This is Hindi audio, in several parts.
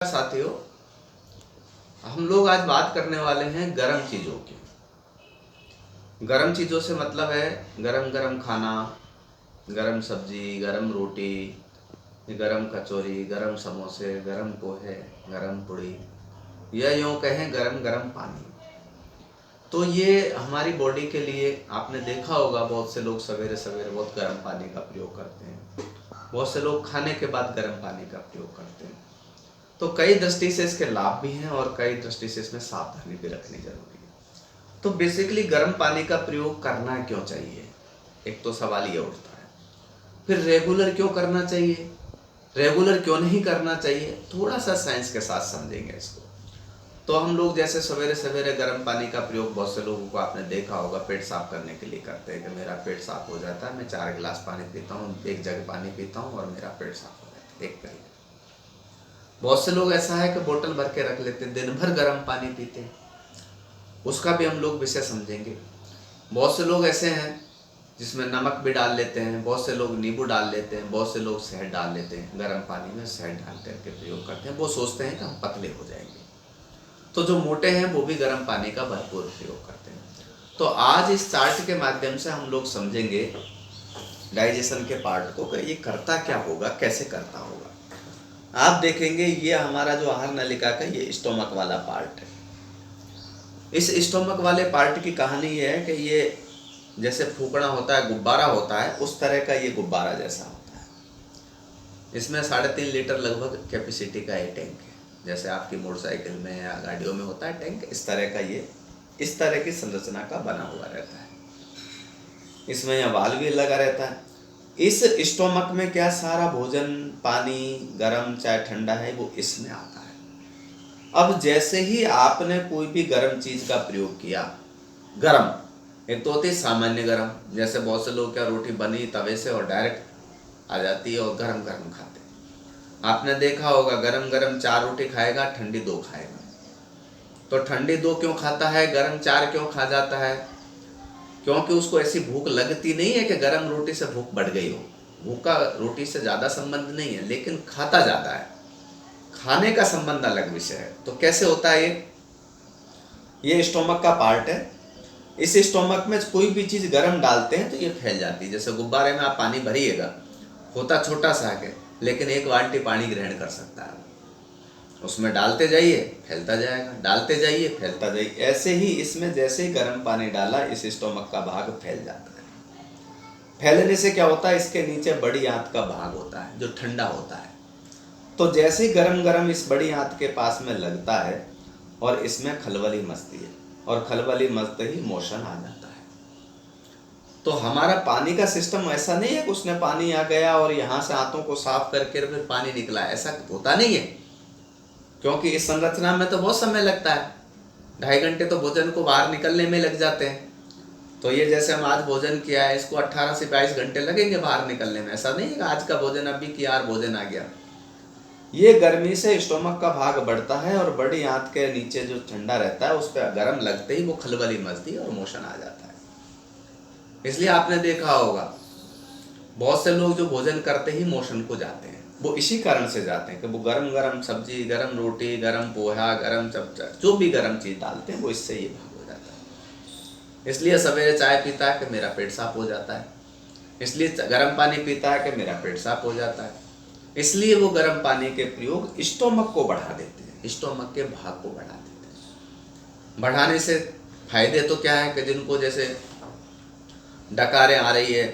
साथियों, हम लोग आज बात करने वाले हैं गरम चीज़ों की। गरम चीज़ों से मतलब है गरम गरम खाना, गरम सब्जी, गरम रोटी, गरम कचौरी, गरम समोसे, गरम पोहे, गरम पूड़ी, या यूँ कहें गरम गरम पानी। तो ये हमारी बॉडी के लिए, आपने देखा होगा बहुत से लोग सवेरे सवेरे बहुत गर्म पानी का प्रयोग करते हैं, बहुत से लोग खाने के बाद गर्म पानी का प्रयोग करते हैं। तो कई दृष्टि से इसके लाभ भी हैं और कई दृष्टि से इसमें सावधानी भी रखनी जरूरी है। तो बेसिकली गर्म पानी का प्रयोग करना क्यों चाहिए, एक तो सवाल ये उठता है। फिर रेगुलर क्यों करना चाहिए, रेगुलर क्यों नहीं करना चाहिए, थोड़ा सा साइंस के साथ समझेंगे इसको। तो हम लोग जैसे सवेरे सवेरे गर्म पानी का प्रयोग बहुत से लोगों को आपने देखा होगा पेट साफ करने के लिए करते हैं कि मेरा पेट साफ हो जाता है, मैं 4 गिलास पानी पीता हूँ, 1 जग पानी पीता हूँ और मेरा पेट साफ हो जाता है, एक तरीके। बहुत से लोग ऐसा है कि बोतल भर के रख लेते हैं, दिन भर गर्म पानी पीते हैं, उसका भी हम लोग विषय समझेंगे। बहुत से लोग ऐसे हैं जिसमें नमक भी डाल लेते हैं, बहुत से लोग नींबू डाल लेते हैं, बहुत से लोग शहद डाल लेते हैं, गर्म पानी में शहद डाल करके प्रयोग करते हैं। वो सोचते हैं कि हम पतले हो जाएंगे। तो जो मोटे हैं वो भी गर्म पानी का भरपूर प्रयोग करते हैं। तो आज इस चार्ट के माध्यम से हम लोग समझेंगे डाइजेशन के पार्ट को कि ये करता क्या होगा, कैसे करता होगा। आप देखेंगे ये हमारा जो आहार नलिका का ये स्टोमक वाला पार्ट है। इस स्टोमक वाले पार्ट की कहानी ये है कि ये जैसे फूकना होता है, गुब्बारा होता है, उस तरह का ये गुब्बारा जैसा होता है। इसमें 3.5 लीटर लगभग कैपेसिटी का ये टैंक है। जैसे आपकी मोटरसाइकिल में या गाड़ियों में होता है टैंक, इस तरह का ये इस तरह की संरचना का बना हुआ रहता है। इसमें यह वाल्व भी लगा रहता है। इस स्टोमक में क्या सारा भोजन, पानी, गरम चाहे ठंडा है, वो इसमें आता है। अब जैसे ही आपने कोई भी गरम चीज का प्रयोग किया, गरम एक तो होती है सामान्य गरम, जैसे बहुत से लोग क्या रोटी बनी तवे से और डायरेक्ट आ जाती है और गरम गरम खाते हैं। आपने देखा होगा गरम गरम 4 रोटी खाएगा, ठंडी 2 खाएगा। तो ठंडी 2 क्यों खाता है, गरम 4 क्यों खा जाता है? क्योंकि उसको ऐसी भूख लगती नहीं है कि गरम रोटी से भूख बढ़ गई हो। भूख का रोटी से ज़्यादा संबंध नहीं है, लेकिन खाता ज़्यादा है। खाने का संबंध अलग विषय है। तो कैसे होता है ये स्टोमक का पार्ट है। इस स्टोमक में कोई भी चीज़ गरम डालते हैं तो ये फैल जाती है। जैसे गुब्बारे में आप पानी भरिएगा, होता छोटा सा है लेकिन 1 बाल्टी पानी ग्रहण कर सकता है। उसमें डालते जाइए फैलता जाएगा, डालते जाइए फैलता जाइए। ऐसे ही इसमें जैसे ही गर्म पानी डाला, इस स्टोमक का भाग फैल जाता है। फैलने से क्या होता है, इसके नीचे बड़ी आंत का भाग होता है जो ठंडा होता है। तो जैसे ही गरम गरम इस बड़ी आंत के पास में लगता है और इसमें खलबली मचती है, और खलबली मचते ही मोशन आ जाता है। तो हमारा पानी का सिस्टम ऐसा नहीं है कि उसने पानी आ गया और यहाँ से आंतों को साफ करके फिर पानी निकला, ऐसा होता नहीं है। क्योंकि इस संरचना में तो बहुत समय लगता है, 2.5 घंटे तो भोजन को बाहर निकलने में लग जाते हैं। तो ये जैसे हम आज भोजन किया है, इसको 18 से 22 घंटे लगेंगे बाहर निकलने में। ऐसा नहीं है कि आज का भोजन अभी किया और भोजन आ गया। ये गर्मी से स्टोमक का भाग बढ़ता है और बड़ी आंत के नीचे जो ठंडा रहता है उस पर गर्म लगते ही वो खलबली मचती है और मोशन आ जाता है। इसलिए आपने देखा होगा बहुत से लोग जो भोजन करते ही मोशन को जाते हैं, वो इसी कारण से जाते हैं कि वो गरम गरम सब्जी, गरम रोटी, गरम पोहा, गरम चमचा, जो भी गरम चीज डालते हैं वो इससे ये भाग हो जाता है। इसलिए सवेरे चाय पीता है कि मेरा पेट साफ हो जाता है, इसलिए गरम पानी पीता है कि मेरा पेट साफ हो जाता है। इसलिए वो गर्म पानी के प्रयोग स्टोमक को बढ़ा देते हैं, स्टोमक के भाग को बढ़ा देते हैं। बढ़ाने से फायदे तो क्या है कि जिनको जैसे डकारें आ रही है,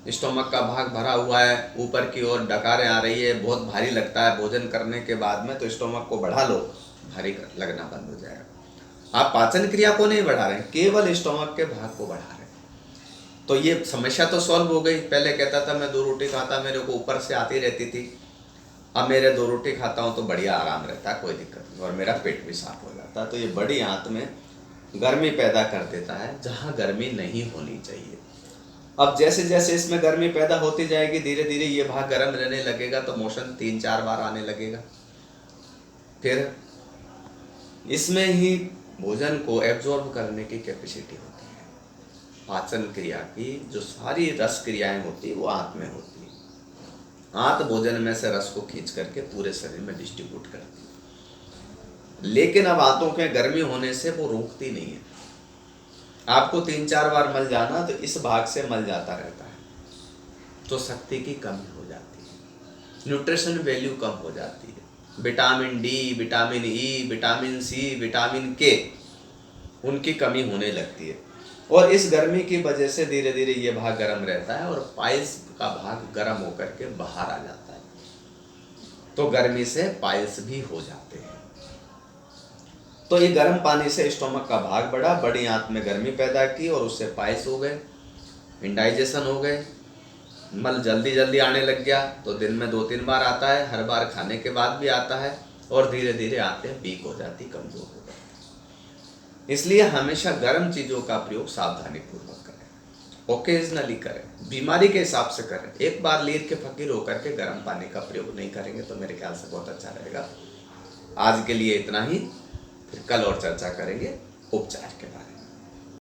स्टोमक का भाग भरा हुआ है, ऊपर की ओर डकारें आ रही है, बहुत भारी लगता है भोजन करने के बाद में, तो स्टोमक को बढ़ा लो, भारी लगना बंद हो जाएगा। आप पाचन क्रिया को नहीं बढ़ा रहे हैं, केवल स्टोमक के भाग को बढ़ा रहे हैं। तो ये समस्या तो सॉल्व हो गई। पहले कहता था मैं 2 रोटी खाता, मेरे को ऊपर से आती रहती थी। अब मेरे 2 रोटी खाता हूँ तो बढ़िया आराम रहता है, कोई दिक्कत नहीं, और मेरा पेट भी साफ हो जाता है। तो ये बड़ी आंत में गर्मी पैदा कर देता है जहाँ गर्मी नहीं होनी चाहिए। अब जैसे जैसे इसमें गर्मी पैदा होती जाएगी, धीरे धीरे ये भाग गर्म रहने लगेगा, तो मोशन 3-4 बार आने लगेगा। फिर इसमें ही भोजन को एब्जॉर्ब करने की कैपेसिटी होती है। पाचन क्रिया की जो सारी रस क्रियाएं होती है वो आंत में होती है। आंत भोजन में से रस को खींच करके पूरे शरीर में डिस्ट्रीब्यूट करती है। लेकिन अब आंतों के गर्मी होने से वो रुकती नहीं है। आपको 3-4 बार मल जाना तो इस भाग से मल जाता रहता है, तो शक्ति की कमी हो जाती है, न्यूट्रिशन वैल्यू कम हो जाती है। Vitamin D, vitamin E, vitamin C, vitamin K, उनकी कमी होने लगती है। और इस गर्मी की वजह से धीरे धीरे ये भाग गर्म रहता है और पाइल्स का भाग गर्म होकर के बाहर आ जाता है, तो गर्मी से पाइल्स भी हो जाते हैं। तो ये गर्म पानी से स्टोमक का भाग बढ़ा, बड़ी आंत में गर्मी पैदा की और उससे पाइल्स हो गए, इंडाइजेशन हो गए, मल जल्दी जल्दी आने लग गया। तो दिन में 2-3 बार आता है, हर बार खाने के बाद भी आता है, और धीरे धीरे आंतें वीक हो जाती, कमजोर हो जाती। इसलिए हमेशा गर्म चीज़ों का प्रयोग सावधानी पूर्वक करें, ओकेजनली करें, बीमारी के हिसाब से करें। एक बार लीर के फकीर होकर के गर्म पानी का प्रयोग नहीं करेंगे तो मेरे ख्याल से बहुत अच्छा रहेगा। आज के लिए इतना ही, फिर कल और चर्चा करेंगे उपचार के बारे में।